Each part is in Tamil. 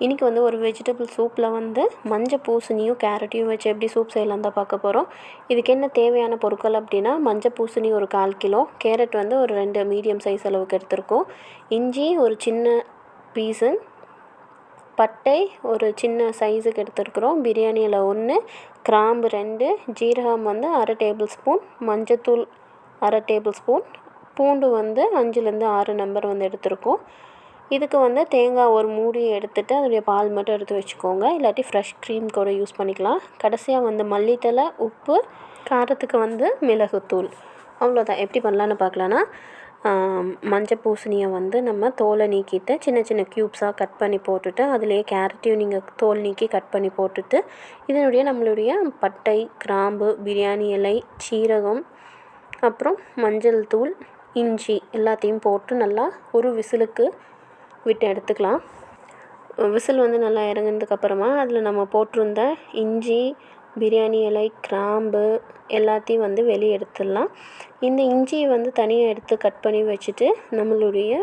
இன்றைக்கி வந்து ஒரு வெஜிடபிள் சூப்பில் வந்து மஞ்சள் பூசணியும் கேரட்டையும் வச்சு எப்படி சூப் செய்யலாம் தான் பார்க்க போகிறோம். இதுக்கு என்ன தேவையான பொருட்கள் அப்படின்னா, மஞ்சள் பூசணி ஒரு 1/4 கிலோ, கேரட் வந்து ஒரு 2 மீடியம் சைஸ் அளவுக்கு எடுத்திருக்கோம், இஞ்சி ஒரு சின்ன பீஸு, பட்டை ஒரு சின்ன சைஸுக்கு எடுத்துருக்குறோம், பிரியாணி இலை 1, கிராம்பு 2, ஜீரகம் வந்து 1/2 டேபிள் ஸ்பூன், மஞ்சத்தூள் 1/2 டேபிள் ஸ்பூன், பூண்டு வந்து 5லேருந்து 6 நம்பர் வந்து எடுத்திருக்கோம். இதுக்கு வந்து தேங்காய் ஒரு மூடியை எடுத்துகிட்டு அதோடைய பால் மட்டும் எடுத்து வச்சுக்கோங்க, இல்லாட்டி ஃப்ரெஷ் க்ரீம் கூட யூஸ் பண்ணிக்கலாம். கடைசியாக வந்து மல்லித்தலை, உப்பு, காரத்துக்கு வந்து மிளகுத்தூள், அவ்வளோதான். எப்படி பண்ணலான்னு பார்க்கலான்னா, மஞ்சள் பூசணியை வந்து நம்ம தோலை நீக்கிட்டு சின்ன சின்ன க்யூப்ஸாக கட் பண்ணி போட்டுட்டு, அதிலேயே கேரட்டையும் நீங்கள் தோல் நீக்கி கட் பண்ணி போட்டுட்டு, நம்மளுடைய பட்டை, கிராம்பு, பிரியாணி இலை, சீரகம், அப்புறம் மஞ்சள் தூள், இஞ்சி எல்லாத்தையும் போட்டு நல்லா ஒரு விசிலுக்கு விட்டு எடுத்துக்கலாம். விசில் வந்து நல்லா இறங்கினதுக்கப்புறமா அதில் நம்ம போட்டிருந்த இஞ்சி, பிரியாணி இலை, கிராம்பு எல்லாத்தையும் வந்து வெளியே எடுத்துடலாம். இந்த இஞ்சியை வந்து தனியாக எடுத்து கட் பண்ணி வச்சுட்டு, நம்மளுடைய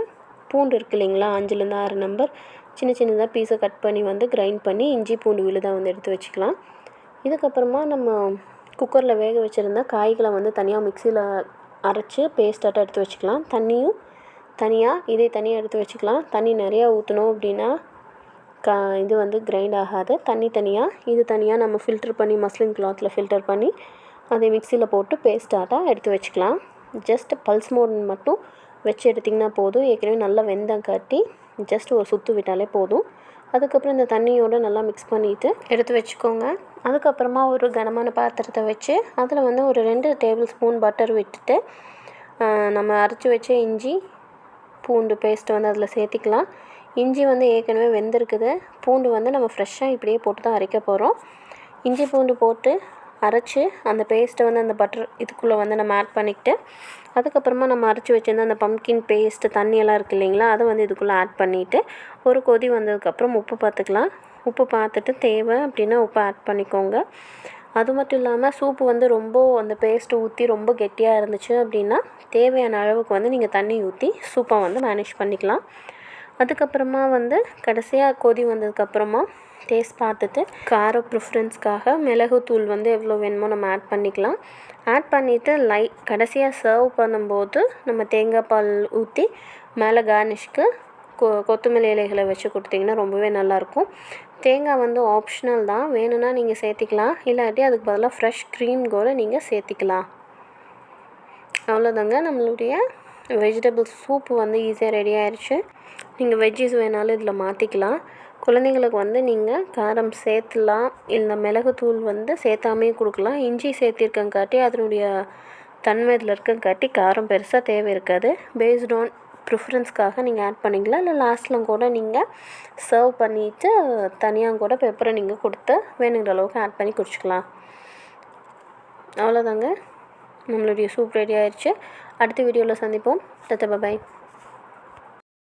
பூண்டு இருக்குது இல்லைங்களா, 5லேருந்து 6 நம்பர் சின்ன சின்னதாக பீஸை கட் பண்ணி வந்து கிரைண்ட் பண்ணி இஞ்சி பூண்டு விழுதாக வந்து எடுத்து வச்சுக்கலாம். இதுக்கப்புறமா நம்ம குக்கரில் வேக வச்சுருந்த காய்களை வந்து தனியாக மிக்சியில் அரைச்சி பேஸ்ட்டாட்டம் எடுத்து வச்சுக்கலாம். தண்ணியும் தனியாக எடுத்து வச்சுக்கலாம். தண்ணி நிறையா ஊற்றணும் அப்படின்னா இது வந்து கிரைண்ட் ஆகாது. தண்ணி தனியாக, இது தனியாக நம்ம ஃபில்டர் பண்ணி மஸ்லின் கிளாத்தில் ஃபில்டர் பண்ணி அதை மிக்சியில் போட்டு பேஸ்ட்டாட்டம் எடுத்து வச்சுக்கலாம். ஜஸ்ட் பல்ஸ் மோட் மட்டும் வச்சு எடுத்திங்கன்னா போதும். ஏற்கனவே நல்லா வெந்தம் காட்டி ஜஸ்ட் ஒரு சுற்று விட்டாலே போதும். அதுக்கப்புறம் இந்த தண்ணியோடு நல்லா மிக்ஸ் பண்ணிவிட்டு எடுத்து வச்சுக்கோங்க. அதுக்கப்புறமா ஒரு கனமான பாத்திரத்தை வச்சு அதில் வந்து ஒரு 2 டேபிள் ஸ்பூன் பட்டர் விட்டுட்டு, நம்ம அரைச்சி வச்ச இஞ்சி பூண்டு பேஸ்ட்டு வந்து அதில் சேர்த்திக்கலாம். இஞ்சி வந்து ஏற்கனவே வெந்திருக்குது, பூண்டு வந்து நம்ம ஃப்ரெஷ்ஷாக இப்படியே போட்டு தான் அரைக்க போகிறோம். இஞ்சி பூண்டு போட்டு அரைச்சி அந்த பேஸ்ட்டை வந்து அந்த பட்டர் இதுக்குள்ளே வந்து நம்ம ஆட் பண்ணிக்கிட்டு, அதுக்கப்புறமா நம்ம அரைச்சி வச்சுருந்த அந்த பம்ப்கின் பேஸ்ட்டு தண்ணியெல்லாம் இருக்குது இல்லைங்களா, அதை வந்து இதுக்குள்ளே ஆட் பண்ணிவிட்டு ஒரு கொதி வந்ததுக்கப்புறம் உப்பு பார்த்துக்கலாம். உப்பு பார்த்துட்டு தேவை அப்படின்னா உப்பு ஆட் பண்ணிக்கோங்க. அது மட்டும் இல்லாமல் சூப்பு வந்து ரொம்ப அந்த பேஸ்ட்டு ஊற்றி ரொம்ப கெட்டியாக இருந்துச்சு அப்படின்னா, தேவையான அளவுக்கு வந்து நீங்கள் தண்ணி ஊற்றி சூப்பை வந்து மேனேஜ் பண்ணிக்கலாம். அதுக்கப்புறமா வந்து கடைசியாக கொதி வந்ததுக்கப்புறமா டேஸ்ட் பார்த்துட்டு காரம் ப்ரிஃபரன்ஸ்க்காக மிளகுத்தூள் வந்து எவ்வளோ வேணுமோ நம்ம ஆட் பண்ணிக்கலாம். ஆட் பண்ணிவிட்டு கடைசியாக சர்வ் பண்ணும்போது நம்ம தேங்காய் பால் ஊற்றி மேலே கார்னிஷ்க்கு கொத்தமல்லி இலைகளை வச்சு கொடுத்திங்கன்னா ரொம்பவே நல்லாயிருக்கும். தேங்காய் வந்து ஆப்ஷனல் தான், வேணும்னா நீங்கள் சேர்த்திக்கலாம், இல்லாட்டி அதுக்கு பதிலாக ஃப்ரெஷ் க்ரீம் கூட நீங்கள் சேர்த்திக்கலாம். அவ்வளோதாங்க, நம்மளுடைய வெஜிடபிள் சூப்பு வந்து ஈஸியாக ரெடி ஆயிடுச்சு. நீங்கள் வெஜ்ஜீஸ் வேணாலும் இதில் மாற்றிக்கலாம். குழந்தைங்களுக்கு வந்து நீங்கள் காரம் சேர்த்துலாம், இல்லை மிளகுத்தூள் வந்து சேர்த்தாமே கொடுக்கலாம். இஞ்சி சேர்த்திருக்கங்காட்டி அதனுடைய தன்மை இதில் இருக்கங்காட்டி காரம் பெருசாக தேவை இருக்காது. பேஸ்ட் ஆன் ப்ரிஃபரன்ஸ்க்காக நீங்கள் ஆட் பண்ணிக்கலாம், இல்லை லாஸ்ட்டில் கூட நீங்கள் சர்வ் பண்ணிவிட்டு தனியாக கூட பெப்பரை நீங்கள் கொடுத்து வேணுங்கிற அளவுக்கு ஆட் பண்ணி குடிச்சிக்கலாம். அவ்வளோதாங்க, நம்மளுடைய சூப் ரெடி ஆயிடுச்சு. அடுத்த வீடியோவில் சந்திப்போம். பாய்.